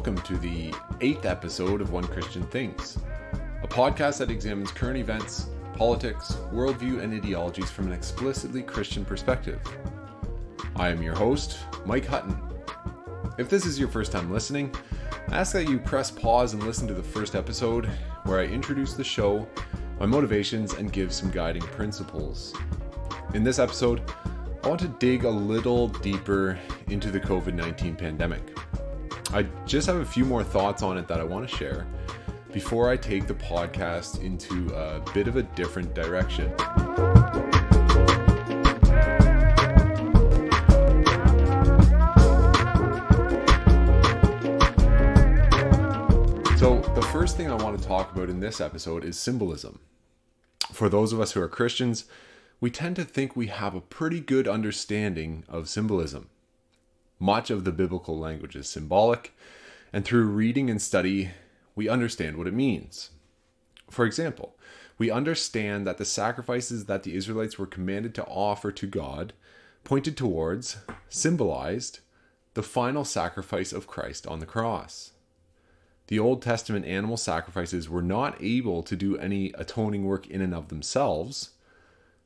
welcome to the 8th episode of One Christian Thinks, a podcast that examines current events, politics, worldview, and ideologies from an explicitly Christian perspective. I am your host, Mike Hutton. If this is your first time listening, I ask that you press pause and listen to the first episode, where I introduce the show, my motivations, and give some guiding principles. In this episode, I want to dig a little deeper into the COVID-19 pandemic. I just have a few more thoughts on it that I want to share before I take the podcast into a bit of a different direction. So the first thing I want to talk about in this episode is symbolism. For those of us who are Christians, we tend to think we have a pretty good understanding of symbolism. Much of the biblical language is symbolic, and through reading and study, we understand what it means. For example, we understand that the sacrifices that the Israelites were commanded to offer to God pointed towards, symbolized, the final sacrifice of Christ on the cross. The Old Testament animal sacrifices were not able to do any atoning work in and of themselves,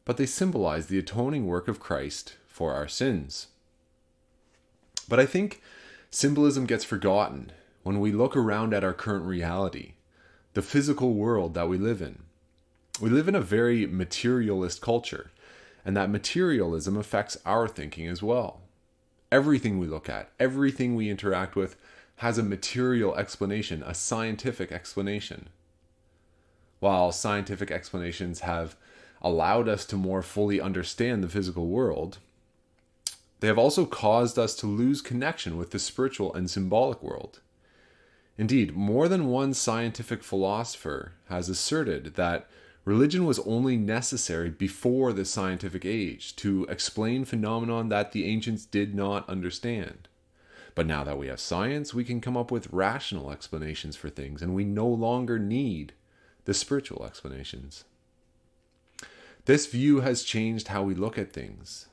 but they symbolized the atoning work of Christ for our sins. But I think symbolism gets forgotten when we look around at our current reality, the physical world that we live in. We live in a very materialist culture, and that materialism affects our thinking as well. Everything we look at, everything we interact with, has a material explanation, a scientific explanation. While scientific explanations have allowed us to more fully understand the physical world, they have also caused us to lose connection with the spiritual and symbolic world. Indeed, more than one scientific philosopher has asserted that religion was only necessary before the scientific age to explain phenomenon that the ancients did not understand. But now that we have science, we can come up with rational explanations for things, and we no longer need the spiritual explanations. This view has changed how we look at things.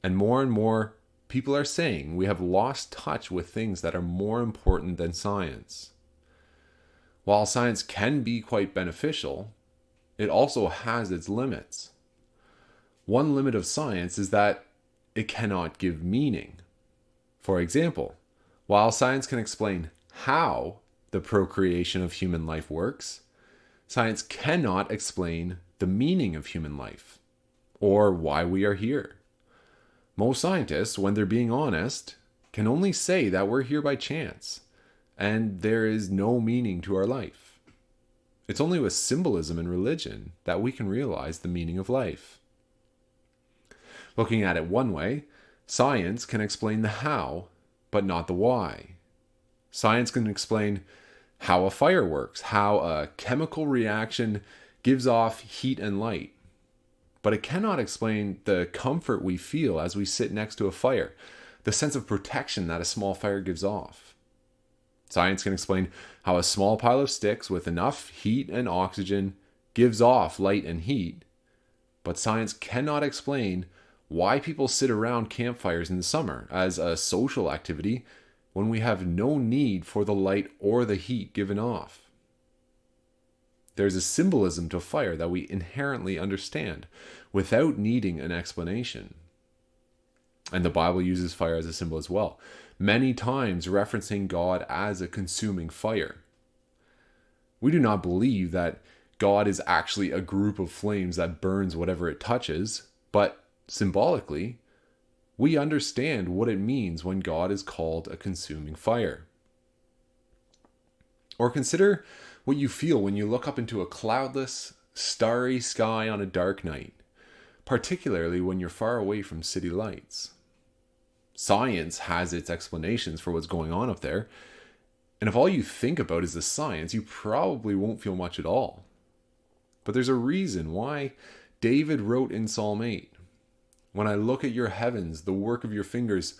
And more people are saying we have lost touch with things that are more important than science. While science can be quite beneficial, it also has its limits. One limit of science is that it cannot give meaning. For example, while science can explain how the procreation of human life works, science cannot explain the meaning of human life or why we are here. Most scientists, when they're being honest, can only say that we're here by chance, and there is no meaning to our life. It's only with symbolism and religion that we can realize the meaning of life. Looking at it one way, science can explain the how, but not the why. Science can explain how a fire works, how a chemical reaction gives off heat and light. But it cannot explain the comfort we feel as we sit next to a fire, the sense of protection that a small fire gives off. Science can explain how a small pile of sticks with enough heat and oxygen gives off light and heat, but science cannot explain why people sit around campfires in the summer as a social activity when we have no need for the light or the heat given off. There's a symbolism to fire that we inherently understand without needing an explanation. And the Bible uses fire as a symbol as well, many times referencing God as a consuming fire. We do not believe that God is actually a group of flames that burns whatever it touches, but symbolically, we understand what it means when God is called a consuming fire. Or consider what you feel when you look up into a cloudless, starry sky on a dark night, particularly when you're far away from city lights. Science has its explanations for what's going on up there, and if all you think about is the science, you probably won't feel much at all. But there's a reason why David wrote in Psalm 8, "When I look at your heavens, the work of your fingers,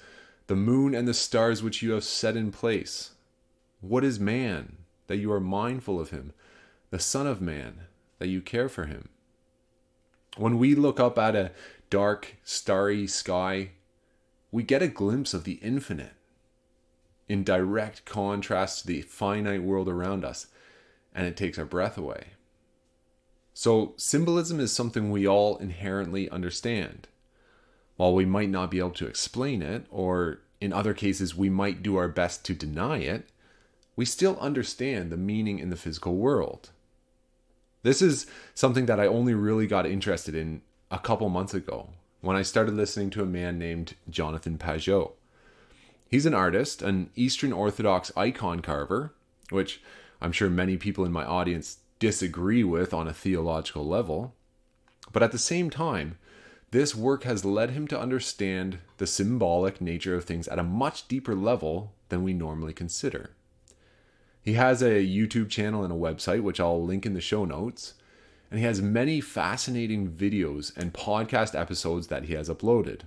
the moon and the stars which you have set in place, what is man that you are mindful of him, the Son of Man that you care for him?" When we look up at a dark, starry sky, we get a glimpse of the infinite. in direct contrast to the finite world around us, and it takes our breath away. So symbolism is something we all inherently understand. While we might not be able to explain it, or in other cases we might do our best to deny it, we still understand the meaning in the physical world. This is something that I only really got interested in a couple months ago when I started listening to a man named Jonathan Pajot. He's an artist, an Eastern Orthodox icon carver, which I'm sure many people in my audience disagree with on a theological level. But at the same time, this work has led him to understand the symbolic nature of things at a much deeper level than we normally consider. He has a YouTube channel and a website, which I'll link in the show notes, and he has many fascinating videos and podcast episodes that he has uploaded.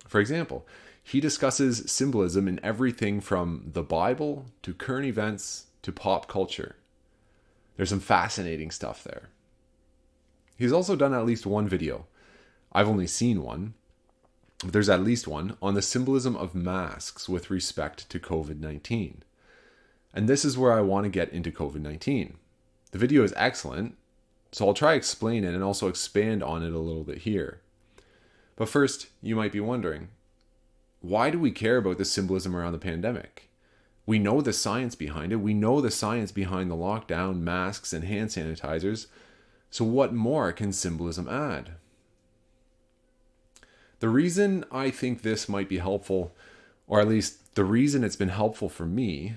For example, he discusses symbolism in everything from the Bible to current events to pop culture. There's some fascinating stuff there. He's also done at least one video. I've only seen one, but there's at least one on the symbolism of masks with respect to COVID-19. And this is where I want to get into COVID-19. The video is excellent, so I'll try to explain it and also expand on it a little bit here. But first, you might be wondering, why do we care about the symbolism around the pandemic? We know the science behind it. We know the science behind the lockdown, masks, and hand sanitizers. So what more can symbolism add? The reason I think this might be helpful, or at least the reason it's been helpful for me,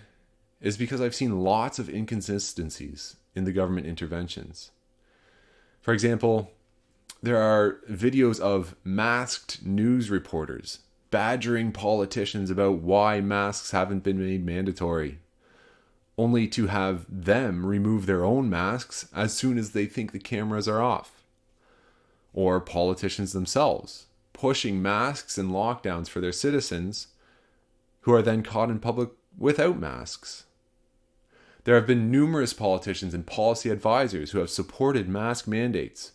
is because I've seen lots of inconsistencies in the government interventions. For example, there are videos of masked news reporters badgering politicians about why masks haven't been made mandatory, only to have them remove their own masks as soon as they think the cameras are off. Or politicians themselves pushing masks and lockdowns for their citizens, who are then caught in public without masks. There have been numerous politicians and policy advisors who have supported mask mandates,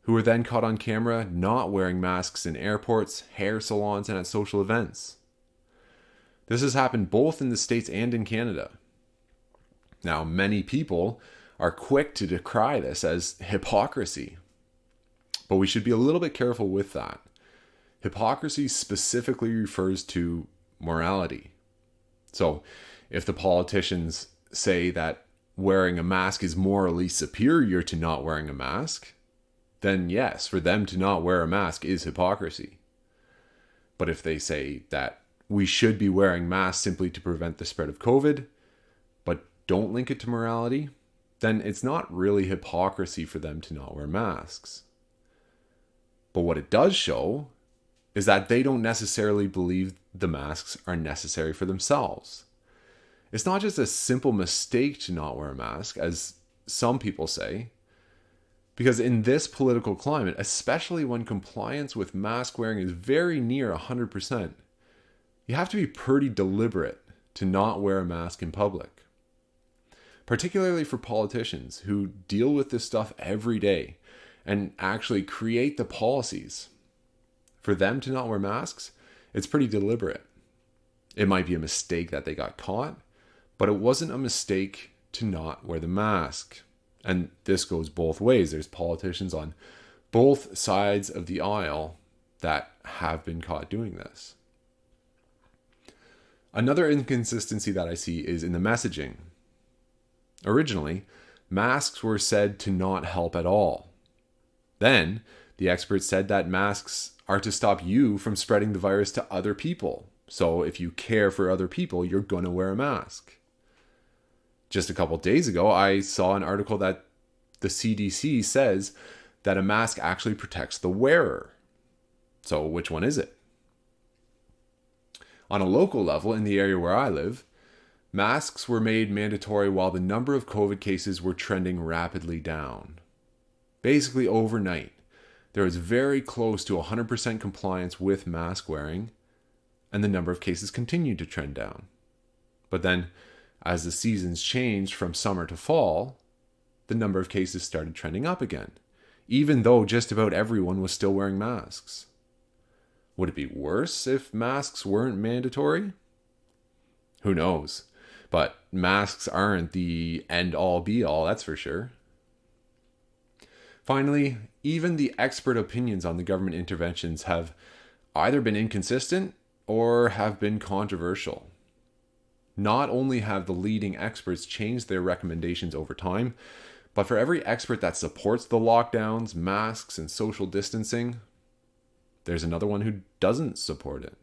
who were then caught on camera not wearing masks in airports, hair salons, and at social events. This has happened both in the States and in Canada. Now, many people are quick to decry this as hypocrisy, but we should be a little bit careful with that. Hypocrisy specifically refers to morality. So, if the politicians say that wearing a mask is morally superior to not wearing a mask, then yes, for them to not wear a mask is hypocrisy. But if they say that we should be wearing masks simply to prevent the spread of COVID, but don't link it to morality, then it's not really hypocrisy for them to not wear masks. But what it does show is that they don't necessarily believe the masks are necessary for themselves. It's not just a simple mistake to not wear a mask, as some people say, because in this political climate, especially when compliance with mask wearing is very near 100%, you have to be pretty deliberate to not wear a mask in public. Particularly for politicians who deal with this stuff every day and actually create the policies. For them to not wear masks, it's pretty deliberate. It might be a mistake that they got caught, but it wasn't a mistake to not wear the mask. And this goes both ways. There's politicians on both sides of the aisle that have been caught doing this. Another inconsistency that I see is in the messaging. Originally, masks were said to not help at all. Then, the experts said that masks are to stop you from spreading the virus to other people. So if you care for other people, you're going to wear a mask. Just a couple days ago, I saw an article that the CDC says that a mask actually protects the wearer. So which one is it? On a local level, in the area where I live, masks were made mandatory while the number of COVID cases were trending rapidly down. Basically overnight, there was very close to 100% compliance with mask wearing, and the number of cases continued to trend down. But then, as the seasons changed from summer to fall, the number of cases started trending up again, even though just about everyone was still wearing masks. Would it be worse if masks weren't mandatory? Who knows? But masks aren't the end all be all, that's for sure. Finally, even the expert opinions on the government interventions have either been inconsistent or have been controversial. Not only have the leading experts changed their recommendations over time, but for every expert that supports the lockdowns, masks, and social distancing, there's another one who doesn't support it.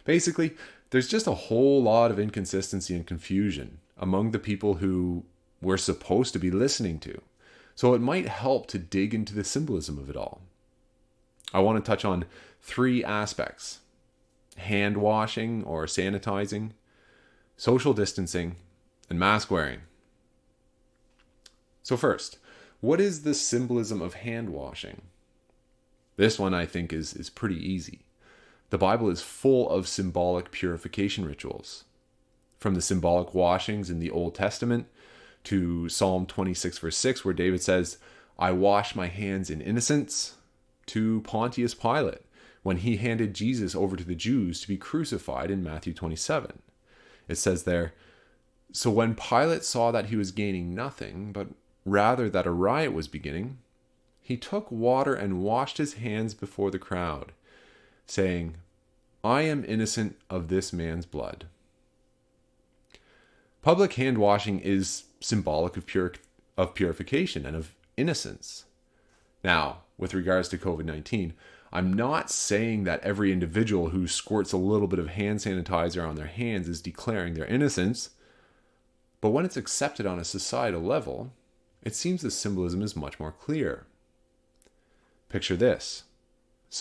Basically, there's just a whole lot of inconsistency and confusion among the people who we're supposed to be listening to. So it might help to dig into the symbolism of it all. I want to touch on 3 aspects: hand washing or sanitizing, social distancing, and mask wearing. So first, what is the symbolism of hand washing? This one I think is pretty easy. The Bible is full of symbolic purification rituals. From the symbolic washings in the Old Testament to Psalm 26 verse 6, where David says, "I wash my hands in innocence," to Pontius Pilate, when he handed Jesus over to the Jews to be crucified in Matthew 27. It says there, "So when Pilate saw that he was gaining nothing, but rather that a riot was beginning, he took water and washed his hands before the crowd, saying, 'I am innocent of this man's blood.'" Public hand washing is symbolic of purification and of innocence. Now, with regards to COVID-19, I'm not saying that every individual who squirts a little bit of hand sanitizer on their hands is declaring their innocence, but when it's accepted on a societal level, it seems the symbolism is much more clear. Picture this.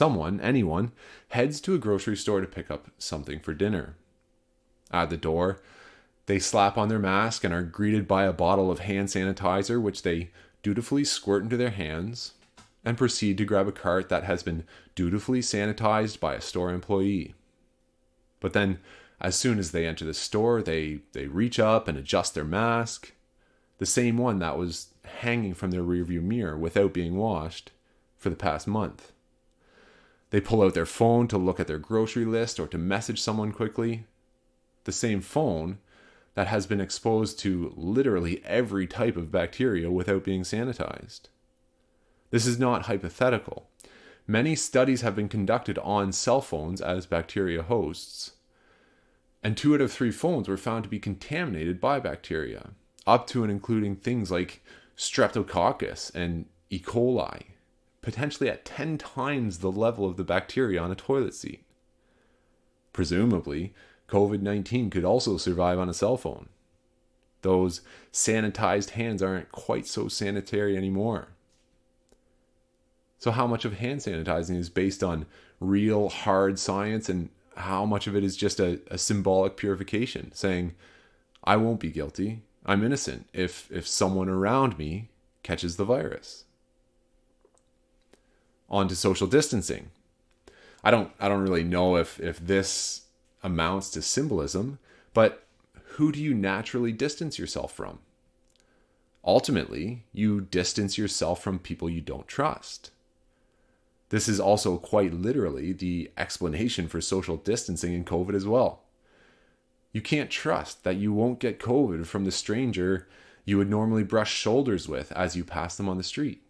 Anyone, heads to a grocery store to pick up something for dinner. At the door, they slap on their mask and are greeted by a bottle of hand sanitizer, which they dutifully squirt into their hands and proceed to grab a cart that has been dutifully sanitized by a store employee. But then, as soon as they enter the store, they reach up and adjust their mask, the same one that was hanging from their rearview mirror without being washed for the past month. They pull out their phone to look at their grocery list or to message someone quickly. The same phone that has been exposed to literally every type of bacteria without being sanitized. This is not hypothetical. Many studies have been conducted on cell phones as bacteria hosts, and 2 out of 3 phones were found to be contaminated by bacteria, up to and including things like Streptococcus and E. coli, potentially at 10 times the level of the bacteria on a toilet seat. Presumably, COVID-19 could also survive on a cell phone. Those sanitized hands aren't quite so sanitary anymore. So how much of hand sanitizing is based on real hard science, and how much of it is just a symbolic purification, saying, "I won't be guilty, I'm innocent if someone around me catches the virus"? On to social distancing. I don't really know if this amounts to symbolism, but who do you naturally distance yourself from? Ultimately, you distance yourself from people you don't trust. This is also quite literally the explanation for social distancing in COVID as well. You can't trust that you won't get COVID from the stranger you would normally brush shoulders with as you pass them on the street.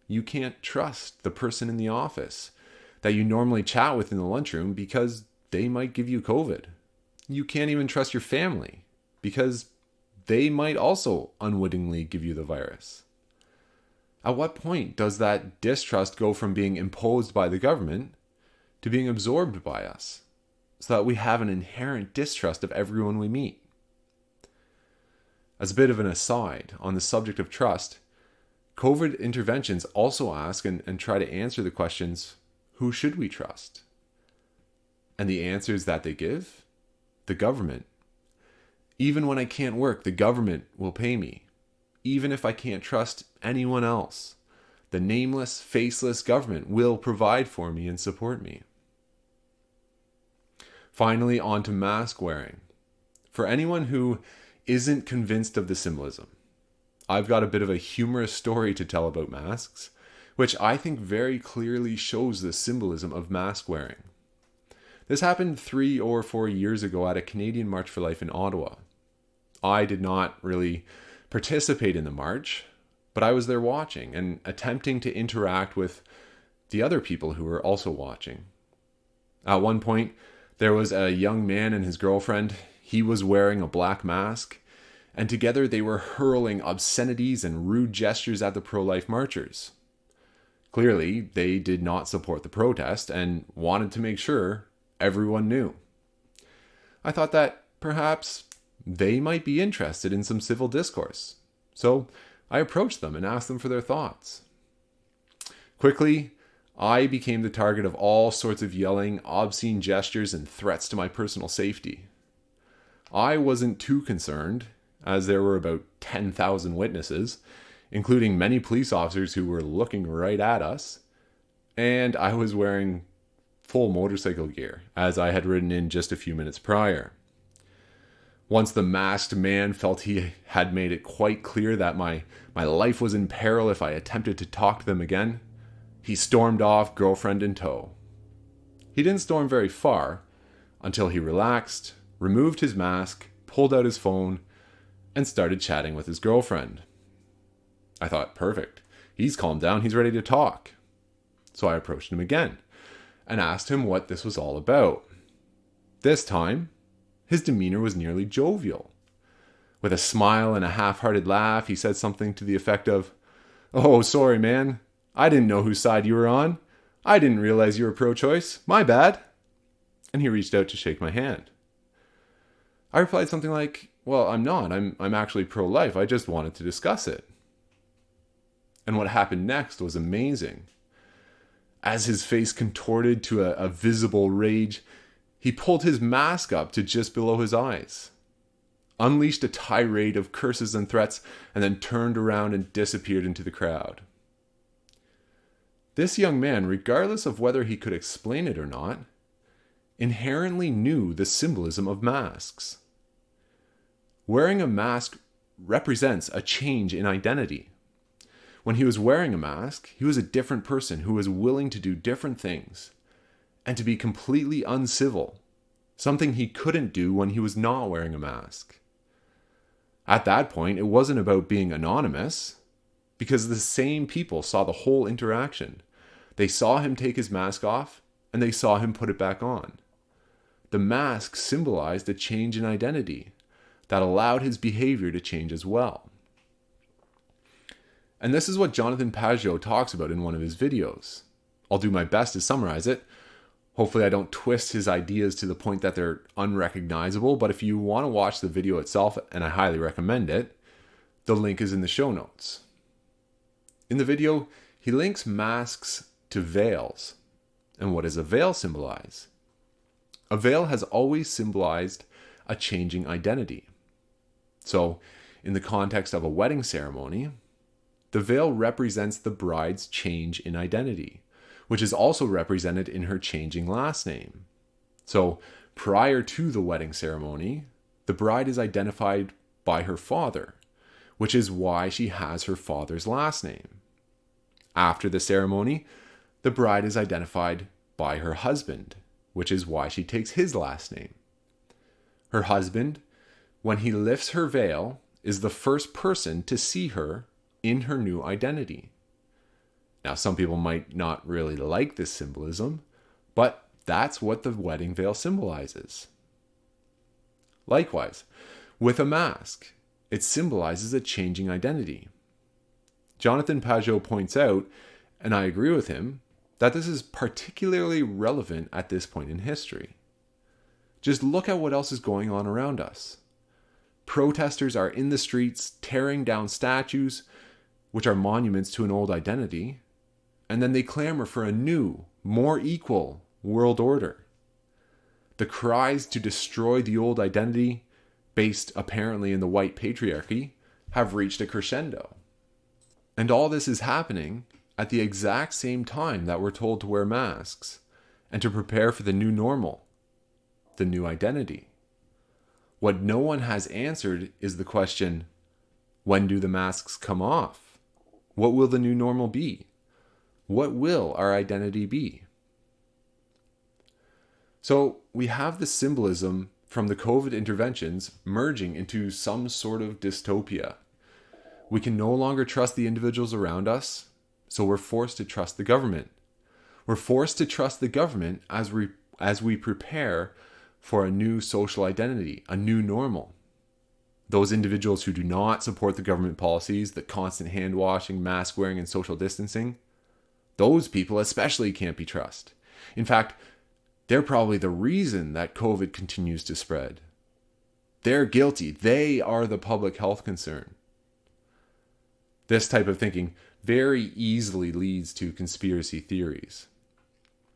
You can't trust the person in the office that you normally chat with in the lunchroom because they might give you COVID. You can't even trust your family because they might also unwittingly give you the virus. At what point does that distrust go from being imposed by the government to being absorbed by us, so that we have an inherent distrust of everyone we meet? As a bit of an aside on the subject of trust, COVID interventions also ask and try to answer the questions, who should we trust? And the answers that they give? The government. Even when I can't work, the government will pay me. Even if I can't trust anyone else, the nameless, faceless government will provide for me and support me. Finally, on to mask wearing. For anyone who isn't convinced of the symbolism, I've got a bit of a humorous story to tell about masks, which I think very clearly shows the symbolism of mask wearing. This happened 3 or 4 years ago at a Canadian March for Life in Ottawa. I did not really participate in the march, but I was there watching and attempting to interact with the other people who were also watching. At one point, there was a young man and his girlfriend. He was wearing a black mask, and together they were hurling obscenities and rude gestures at the pro-life marchers. Clearly, they did not support the protest and wanted to make sure everyone knew. I thought that perhaps they might be interested in some civil discourse, so I approached them and asked them for their thoughts. Quickly, I became the target of all sorts of yelling, obscene gestures, and threats to my personal safety. I wasn't too concerned, as there were about 10,000 witnesses, including many police officers who were looking right at us, and I was wearing full motorcycle gear, as I had ridden in just a few minutes prior. Once the masked man felt he had made it quite clear that my life was in peril if I attempted to talk to them again, he stormed off, girlfriend in tow. He didn't storm very far until he relaxed, removed his mask, pulled out his phone, and started chatting with his girlfriend. I thought, perfect. He's calmed down. He's ready to talk. So I approached him again and asked him what this was all about. This time, his demeanor was nearly jovial. With a smile and a half-hearted laugh, he said something to the effect of, "Oh, sorry, man. I didn't know whose side you were on. I didn't realize you were pro-choice. My bad." And he reached out to shake my hand. I replied something like, "Well, I'm not. I'm actually pro-life. I just wanted to discuss it." And what happened next was amazing. As his face contorted to a visible rage, he pulled his mask up to just below his eyes, unleashed a tirade of curses and threats, and then turned around and disappeared into the crowd. This young man, regardless of whether he could explain it or not, inherently knew the symbolism of masks. Wearing a mask represents a change in identity. When he was wearing a mask, he was a different person who was willing to do different things and to be completely uncivil, something he couldn't do when he was not wearing a mask. At that point, it wasn't about being anonymous, because the same people saw the whole interaction. They saw him take his mask off, and they saw him put it back on. The mask symbolized a change in identity that allowed his behavior to change as well. And this is what Jonathan Pajot talks about in one of his videos. I'll do my best to summarize it. Hopefully I don't twist his ideas to the point that they're unrecognizable, but if you want to watch the video itself, and I highly recommend it, the link is in the show notes. In the video, he links masks to veils. And what does a veil symbolize? A veil has always symbolized a changing identity. So, in the context of a wedding ceremony, the veil represents the bride's change in identity, which is also represented in her changing last name. So, prior to the wedding ceremony, the bride is identified by her father, which is why she has her father's last name. After the ceremony, the bride is identified by her husband, which is why she takes his last name. Her husband, when he lifts her veil, is the first person to see her in her new identity. Now, some people might not really like this symbolism, but that's what the wedding veil symbolizes. Likewise, with a mask, it symbolizes a changing identity. Jonathan Pajot points out, and I agree with him, that this is particularly relevant at this point in history. Just look at what else is going on around us. Protesters are in the streets tearing down statues, which are monuments to an old identity, and then they clamor for a new, more equal world order. The cries to destroy the old identity, based apparently in the white patriarchy, have reached a crescendo. And all this is happening at the exact same time that we're told to wear masks and to prepare for the new normal, the new identity. What no one has answered is the question, when do the masks come off? What will the new normal be? What will our identity be? So we have the symbolism from the COVID interventions merging into some sort of dystopia. We can no longer trust the individuals around us, so we're forced to trust the government. We're forced to trust the government as we prepare for a new social identity, a new normal. Those individuals who do not support the government policies, the constant hand washing, mask wearing, and social distancing, those people especially can't be trusted. In fact, they're probably the reason that COVID continues to spread. They're guilty. They are the public health concern. This type of thinking very easily leads to conspiracy theories.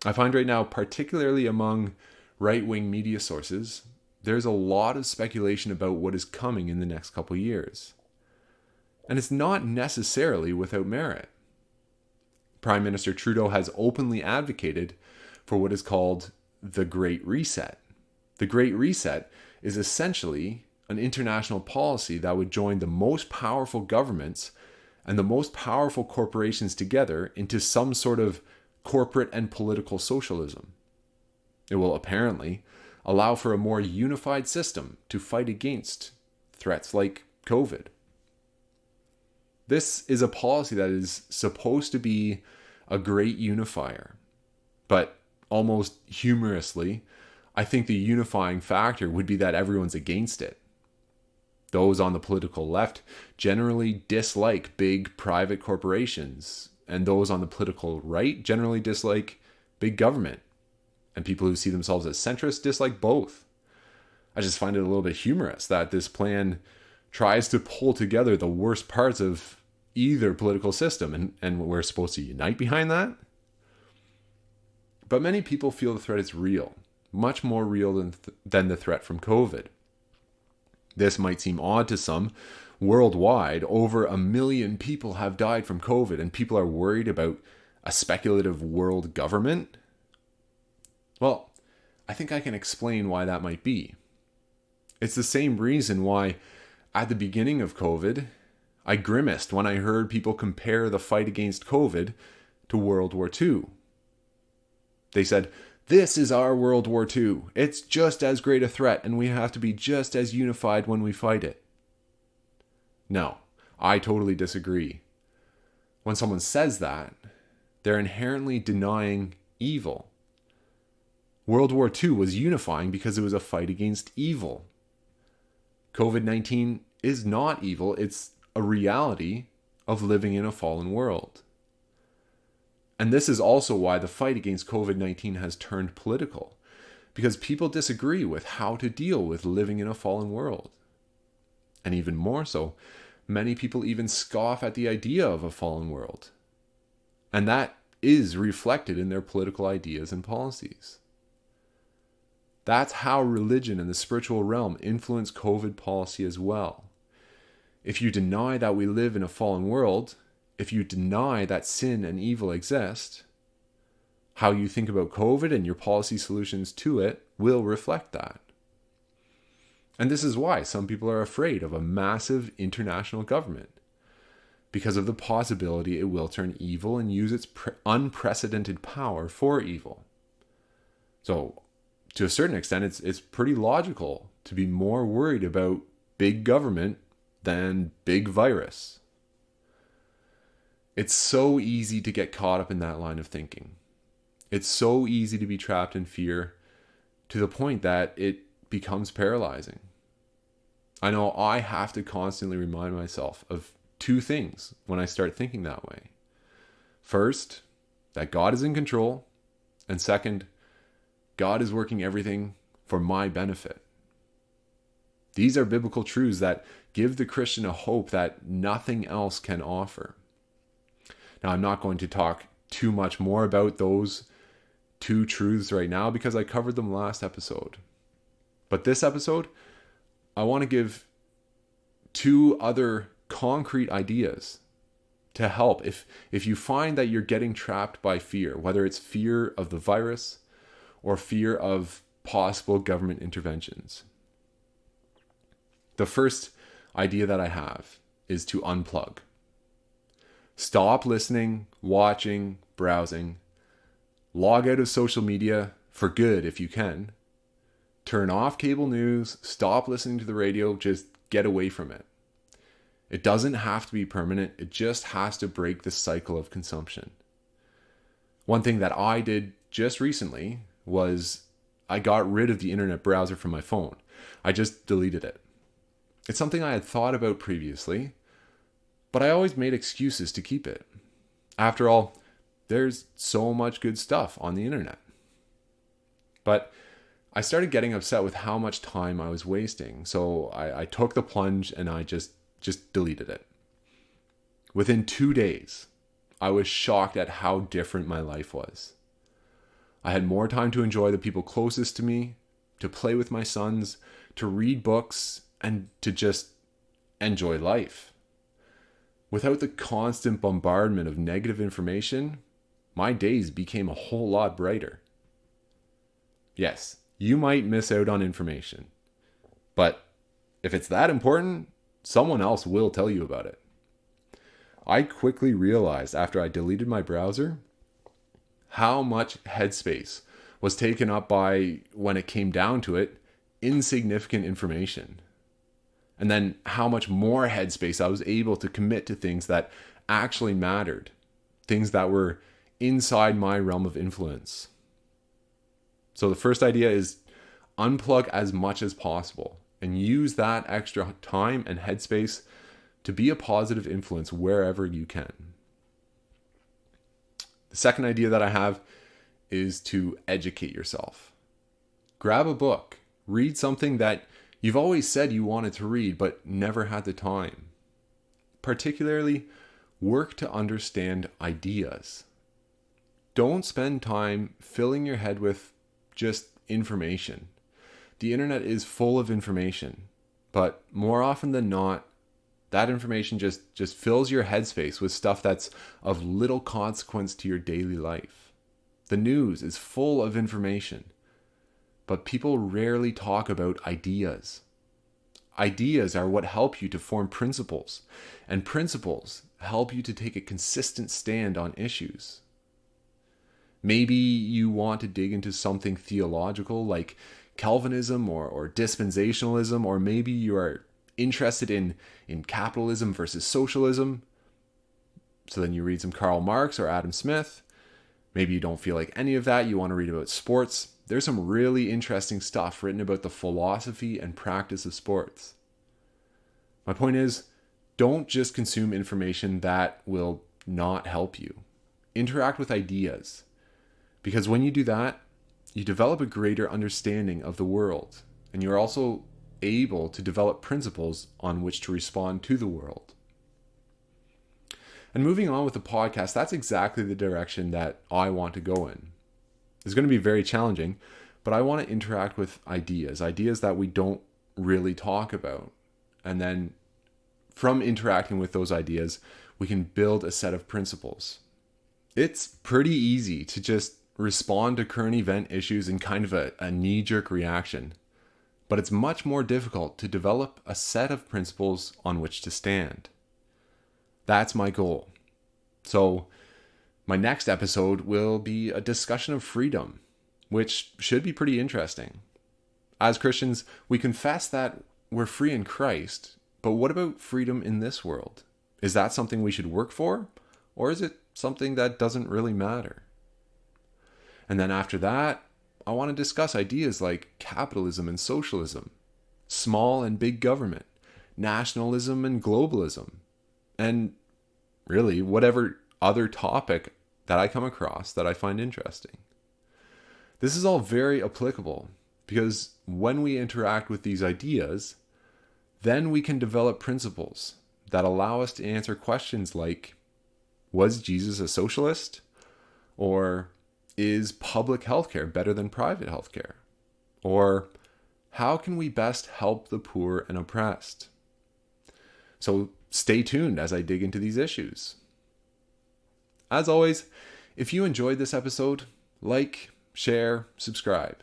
I find right now, particularly among right-wing media sources, there's a lot of speculation about what is coming in the next couple years. And it's not necessarily without merit. Prime Minister Trudeau has openly advocated for what is called the Great Reset. The Great Reset is essentially an international policy that would join the most powerful governments and the most powerful corporations together into some sort of corporate and political socialism. It will apparently allow for a more unified system to fight against threats like COVID. This is a policy that is supposed to be a great unifier, but almost humorously, I think the unifying factor would be that everyone's against it. Those on the political left generally dislike big private corporations, and those on the political right generally dislike big government. And people who see themselves as centrists dislike both. I just find it a little bit humorous that this plan tries to pull together the worst parts of either political system, and we're supposed to unite behind that. But many people feel the threat is real, much more real than the threat from COVID. This might seem odd to some. Worldwide, over 1 million people have died from COVID, and people are worried about a speculative world government. Well, I think I can explain why that might be. It's the same reason why, at the beginning of COVID, I grimaced when I heard people compare the fight against COVID to World War II. They said, "This is our World War II. It's just as great a threat, and we have to be just as unified when we fight it." No, I totally disagree. When someone says that, they're inherently denying evil. World War II was unifying because it was a fight against evil. COVID-19 is not evil. It's a reality of living in a fallen world. And this is also why the fight against COVID-19 has turned political, because people disagree with how to deal with living in a fallen world. And even more so, many people even scoff at the idea of a fallen world. And that is reflected in their political ideas and policies. That's how religion and the spiritual realm influence COVID policy as well. If you deny that we live in a fallen world, if you deny that sin and evil exist, how you think about COVID and your policy solutions to it will reflect that. And this is why some people are afraid of a massive international government, because of the possibility it will turn evil and use its unprecedented power for evil. So, to a certain extent, it's pretty logical to be more worried about big government than big virus. It's so easy to get caught up in that line of thinking. It's so easy to be trapped in fear to the point that it becomes paralyzing. I know I have to constantly remind myself of two things when I start thinking that way. First, that God is in control. And second, God is working everything for my benefit. These are biblical truths that give the Christian a hope that nothing else can offer. Now, I'm not going to talk too much more about those two truths right now because I covered them last episode. But this episode, I want to give two other concrete ideas to help if you find that you're getting trapped by fear, whether it's fear of the virus or fear of possible government interventions. The first idea that I have is to unplug. Stop listening, watching, browsing. Log out of social media for good if you can. Turn off cable news, stop listening to the radio, just get away from it. It doesn't have to be permanent, it just has to break the cycle of consumption. One thing that I did just recently was I got rid of the internet browser from my phone. I just deleted it. It's something I had thought about previously, but I always made excuses to keep it. After all, there's so much good stuff on the internet. But I started getting upset with how much time I was wasting, so I took the plunge and I just deleted it. Within 2 days, I was shocked at how different my life was. I had more time to enjoy the people closest to me, to play with my sons, to read books, and to just enjoy life. Without the constant bombardment of negative information, my days became a whole lot brighter. Yes, you might miss out on information, but if it's that important, someone else will tell you about it. I quickly realized after I deleted my browser how much headspace was taken up by, when it came down to it, insignificant information. And then how much more headspace I was able to commit to things that actually mattered, things that were inside my realm of influence. So the first idea is unplug as much as possible and use that extra time and headspace to be a positive influence wherever you can. The second idea that I have is to educate yourself. Grab a book, read something that you've always said you wanted to read but never had the time. Particularly, work to understand ideas. Don't spend time filling your head with just information. The internet is full of information, but more often than not, that information just fills your headspace with stuff that's of little consequence to your daily life. The news is full of information, but people rarely talk about ideas. Ideas are what help you to form principles, and principles help you to take a consistent stand on issues. Maybe you want to dig into something theological like Calvinism or dispensationalism, or maybe you are interested in capitalism versus socialism. So then you read some Karl Marx or Adam Smith. Maybe you don't feel like any of that. You want to read about sports. There's some really interesting stuff written about the philosophy and practice of sports. My point is, don't just consume information that will not help you. Interact with ideas. Because when you do that, you develop a greater understanding of the world, and you're also able to develop principles on which to respond to the world. And moving on with the podcast, that's exactly the direction that I want to go in. It's going to be very challenging, but I want to interact with ideas that we don't really talk about. And then from interacting with those ideas, we can build a set of principles. It's pretty easy to just respond to current event issues in kind of a knee-jerk reaction. But it's much more difficult to develop a set of principles on which to stand. That's my goal. So my next episode will be a discussion of freedom, which should be pretty interesting. As Christians, we confess that we're free in Christ, but what about freedom in this world? Is that something we should work for, or is it something that doesn't really matter? And then after that, I want to discuss ideas like capitalism and socialism, small and big government, nationalism and globalism, and really whatever other topic that I come across that I find interesting. This is all very applicable because when we interact with these ideas, then we can develop principles that allow us to answer questions like, was Jesus a socialist? Or is public healthcare better than private healthcare? Or how can we best help the poor and oppressed? So stay tuned as I dig into these issues. As always, if you enjoyed this episode, like, share, subscribe.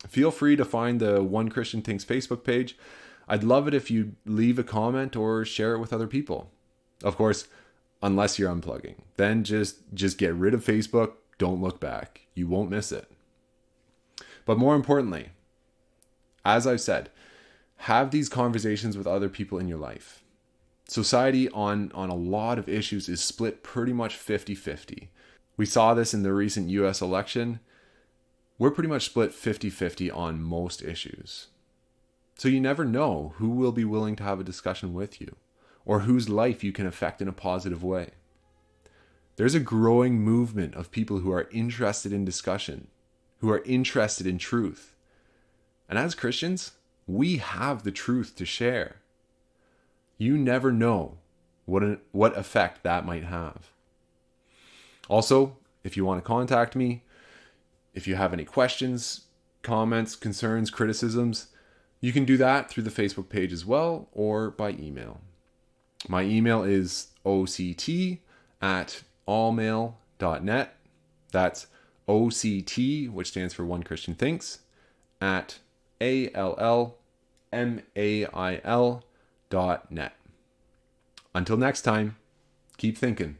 Feel free to find the One Christian Thinks Facebook page. I'd love it if you leave a comment or share it with other people. Of course, unless you're unplugging. Then just get rid of Facebook. Don't look back. You won't miss it. But more importantly, as I've said, have these conversations with other people in your life. Society on a lot of issues is split pretty much 50-50. We saw this in the recent US election. We're pretty much split 50-50 on most issues. So you never know who will be willing to have a discussion with you, or whose life you can affect in a positive way. There's a growing movement of people who are interested in discussion, who are interested in truth. And as Christians, we have the truth to share. You never know what effect that might have. Also, if you want to contact me, if you have any questions, comments, concerns, criticisms, you can do that through the Facebook page as well, or by email. My email is oct@allmail.net. That's OCT, which stands for One Christian Thinks, at ALLMAIL.net. Until next time, keep thinking.